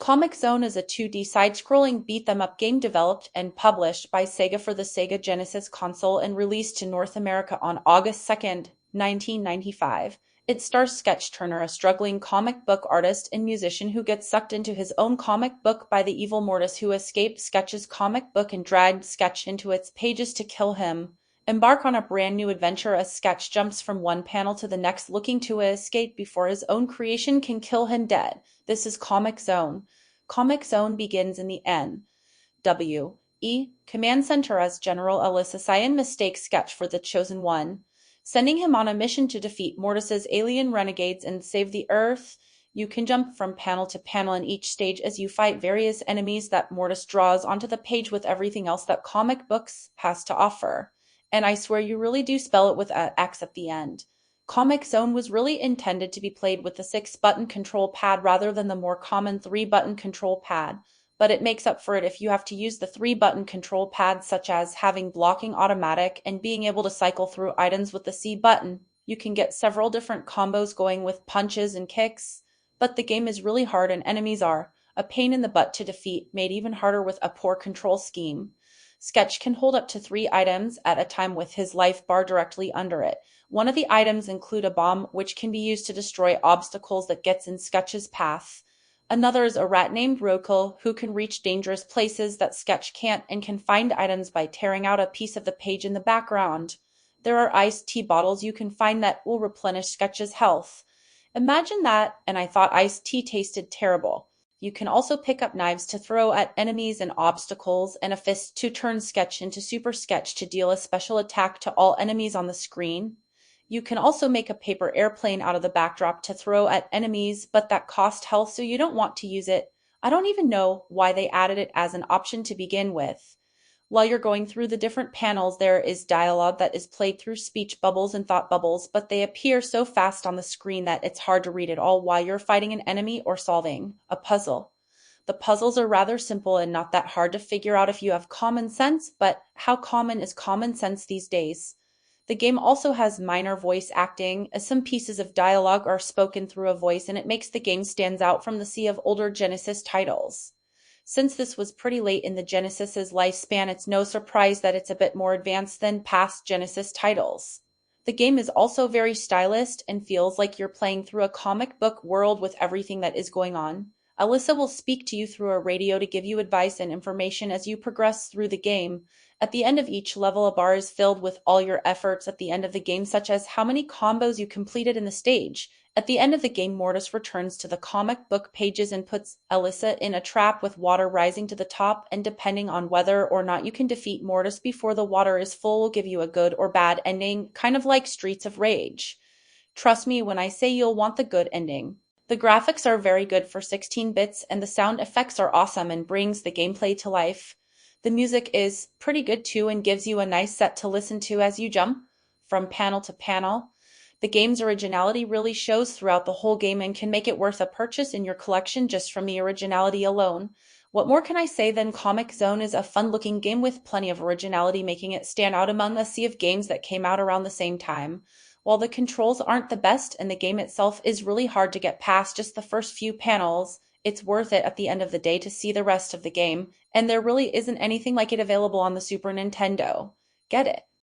Comix Zone is a 2D side-scrolling beat-them-up game developed and published by Sega for the Sega Genesis console and released to North America on August 2nd, 1995. It stars Sketch Turner, a struggling comic book artist and musician who gets sucked into his own comic book by the evil Mortis who escaped Sketch's comic book and dragged Sketch into its pages to kill him. Embark on a brand new adventure as Sketch jumps from one panel to the next looking to escape before his own creation can kill him dead. This is Comix Zone. Comix Zone begins in the N.W.E. Command Center as General Alyssa Cyan mistakes Sketch for the Chosen One, sending him on a mission to defeat Mortis's alien renegades and save the Earth. You can jump from panel to panel in each stage as you fight various enemies that Mortis draws onto the page with everything else that comic books has to offer. And I swear you really do spell it with an X at the end. Comix Zone was really intended to be played with the 6-button control pad rather than the more common 3-button control pad, but it makes up for it if you have to use the 3-button control pad, such as having blocking automatic and being able to cycle through items with the C button. You can get several different combos going with punches and kicks, but the game is really hard and enemies are a pain in the butt to defeat, made even harder with a poor control scheme. Sketch can hold up to 3 items at a time with his life bar directly under it. One of the items include a bomb, which can be used to destroy obstacles that gets in Sketch's path. Another is a rat named Roadkill, who can reach dangerous places that Sketch can't and can find items by tearing out a piece of the page in the background. There are iced tea bottles you can find that will replenish Sketch's health. Imagine that, and I thought iced tea tasted terrible. You can also pick up knives to throw at enemies and obstacles, and a fist to turn Sketch into Super Sketch to deal a special attack to all enemies on the screen. You can also make a paper airplane out of the backdrop to throw at enemies, but that costs health so you don't want to use it. I don't even know why they added it as an option to begin with. While you're going through the different panels, there is dialogue that is played through speech bubbles and thought bubbles, but they appear so fast on the screen that it's hard to read it all while you're fighting an enemy or solving a puzzle. The puzzles are rather simple and not that hard to figure out if you have common sense, but how common is common sense these days? The game also has minor voice acting, as some pieces of dialogue are spoken through a voice, and it makes the game stands out from the sea of older Genesis titles. Since this was pretty late in the Genesis's lifespan, it's no surprise that it's a bit more advanced than past Genesis titles. The game is also very stylish and feels like you're playing through a comic book world with everything that is going on. Alyssa will speak to you through a radio to give you advice and information as you progress through the game. At the end of each level, a bar is filled with all your efforts at the end of the game, such as how many combos you completed in the stage. At the end of the game, Mortis returns to the comic book pages and puts Alyssa in a trap with water rising to the top, and depending on whether or not you can defeat Mortis before the water is full will give you a good or bad ending, kind of like Streets of Rage. Trust me when I say you'll want the good ending. The graphics are very good for 16 bits, and the sound effects are awesome and brings the gameplay to life. The music is pretty good too and gives you a nice set to listen to as you jump from panel to panel. The game's originality really shows throughout the whole game and can make it worth a purchase in your collection just from the originality alone. What more can I say than Comix Zone is a fun-looking game with plenty of originality, making it stand out among a sea of games that came out around the same time. While the controls aren't the best and the game itself is really hard to get past just the first few panels, it's worth it at the end of the day to see the rest of the game, and there really isn't anything like it available on the Super Nintendo. Get it?